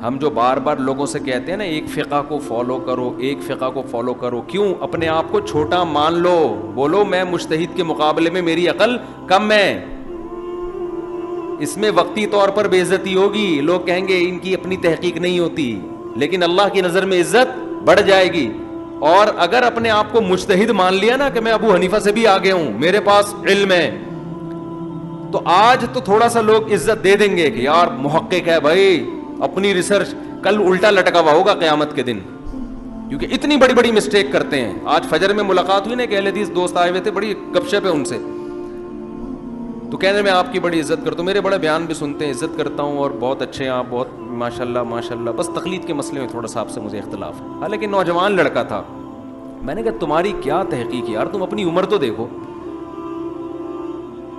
ہم جو بار بار لوگوں سے کہتے ہیں نا ایک فقہ کو فالو کرو، ایک فقہ کو فالو کرو، کیوں؟ اپنے آپ کو چھوٹا مان لو، بولو میں مجتہد کے مقابلے میں میری عقل کم ہے. اس میں وقتی طور پر بے عزتی ہوگی، لوگ کہیں گے ان کی اپنی تحقیق نہیں ہوتی، لیکن اللہ کی نظر میں عزت بڑھ جائے گی. اور اگر اپنے آپ کو مجتہد مان لیا نا کہ میں ابو حنیفہ سے بھی آگے ہوں، میرے پاس علم ہے، تو آج تو تھوڑا سا لوگ عزت دے دیں گے کہ یار محقق ہے بھائی، اپنی ریسرچ. کل الٹا لٹکا ہوا ہوگا قیامت کے دن، کیونکہ اتنی بڑی بڑی مسٹیک کرتے ہیں. آج فجر میں ملاقات ہوئی نا کہ اہل حدیث دوست آئے ہوئے تھے، بڑی گپ شپ ہے ان سے، تو کہنے میں آپ کی بڑی عزت کرتا ہوں، میرے بڑے بیان بھی سنتے ہیں، عزت کرتا ہوں اور بہت اچھے ہیں آپ، بہت ماشاء اللہ ماشاء اللہ، بس تقلید کے مسئلے میں تھوڑا سا آپ سے مجھے اختلاف ہے. حالانکہ نوجوان لڑکا تھا. میں نے کہا تمہاری کیا تحقیق یار، تم اپنی عمر تو دیکھو.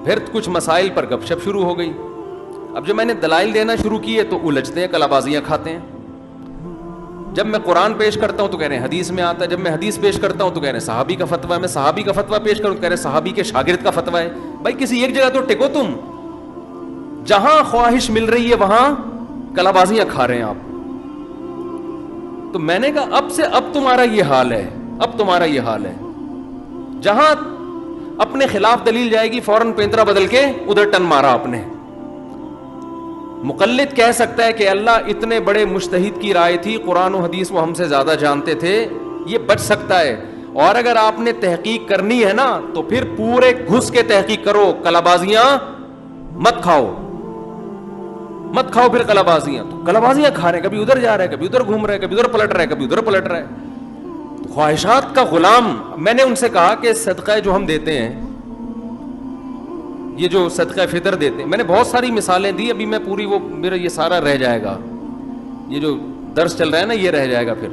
پھر کچھ مسائل پر گپ شپ شروع ہو گئی. اب جب میں نے دلائل دینا شروع کیے تو الجھتے ہیں، کلابازیاں کھاتے ہیں. جب میں قرآن پیش کرتا ہوں تو کہہ رہے ہیں حدیث میں آتا ہے، جب میں حدیث پیش کرتا ہوں تو کہہ رہے ہیں صحابی کا فتویٰ ہے، میں صحابی کا فتویٰ پیش کروں تو کہہ رہے ہیں صحابی کے شاگرد کا فتویٰ ہے. بھائی کسی ایک جگہ تو ٹکو، تم جہاں خواہش مل رہی ہے وہاں کلابازیاں کھا رہے ہیں آپ. تو میں نے کہا اب سے اب تمہارا یہ حال ہے، اب تمہارا یہ حال ہے، جہاں اپنے خلاف دلیل جائے گی فوراً پینترا بدل کے ادھر ٹن مارا آپ نے. مقلد کہہ سکتا ہے کہ اللہ اتنے بڑے مجتہد کی رائے تھی، قرآن و حدیث وہ ہم سے زیادہ جانتے تھے، یہ بچ سکتا ہے. اور اگر آپ نے تحقیق کرنی ہے نا تو پھر پورے گھس کے تحقیق کرو، کلابازیاں مت کھاؤ، مت کھاؤ پھر کلابازیاں. تو کلابازیاں کھا رہے ہیں، کبھی ادھر جا رہے ہیں، کبھی ادھر گھوم رہے ہیں، کبھی ادھر پلٹ رہے ہیں، کبھی ادھر پلٹ رہے ہیں. خواہشات کا غلام. میں نے ان سے کہا کہ صدقہ جو ہم دیتے ہیں، یہ جو صدقہ فطر دیتے ہیں، میں نے بہت ساری مثالیں دی، ابھی میں پوری وہ میرا یہ سارا رہ جائے گا، یہ جو درس چل رہا ہے نا یہ رہ جائے گا. پھر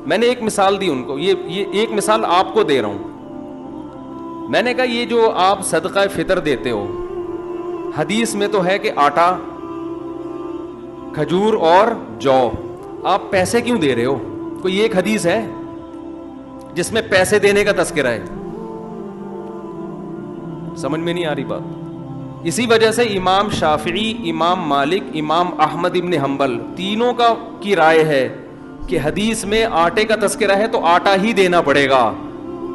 میں نے ایک مثال دی ان کو، یہ ایک مثال آپ کو دے رہا ہوں. میں نے کہا یہ جو آپ صدقہ فطر دیتے ہو، حدیث میں تو ہے کہ آٹا، کھجور اور جو، آپ پیسے کیوں دے رہے ہو؟ کوئی ایک حدیث ہے جس میں پیسے دینے کا تذکرہ ہے؟ سمجھ میں نہیں آ رہی بات. اسی وجہ سے امام شافعی، امام مالک، امام احمد ابن حنبل تینوں کی رائے ہے کہ حدیث میں آٹے کا تذکرہ ہے تو آٹا ہی دینا پڑے گا.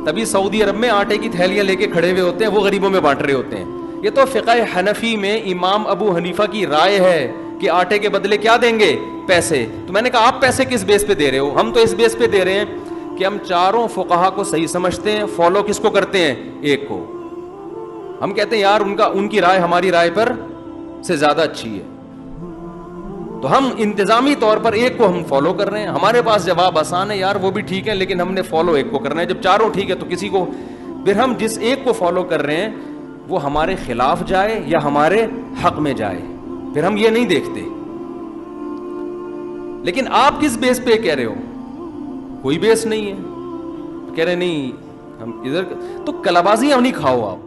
تبھی سعودی عرب میں آٹے کی تھیلیاں لے کے کھڑے ہوئے ہوتے ہیں، وہ غریبوں میں بانٹ رہے ہوتے ہیں. یہ تو فقہ حنفی میں امام ابو حنیفہ کی رائے ہے کہ آٹے کے بدلے کیا دیں گے؟ پیسے. تو میں نے کہا آپ پیسے کس بیس پہ دے رہے ہو؟ ہم تو اس بیس پہ دے رہے ہیں کہ ہم چاروں فقہا کو صحیح سمجھتے ہیں، فالو کس کو کرتے ہیں؟ ایک کو. ہم کہتے ہیں یار ان کی رائے ہماری رائے پر سے زیادہ اچھی ہے، تو ہم انتظامی طور پر ایک کو ہم فالو کر رہے ہیں. ہمارے پاس جواب آسان ہے، یار وہ بھی ٹھیک ہے لیکن ہم نے فالو ایک کو کرنا ہے. جب چاروں ٹھیک ہے تو کسی کو، پھر ہم جس ایک کو فالو کر رہے ہیں وہ ہمارے خلاف جائے یا ہمارے حق میں جائے، پھر ہم یہ نہیں دیکھتے. لیکن آپ کس بیس پہ کہہ رہے ہو؟ کوئی بیس نہیں ہے. کہہ رہے نہیں ہم ادھر، تو کلابازیاں نہیں کھاؤ آپ.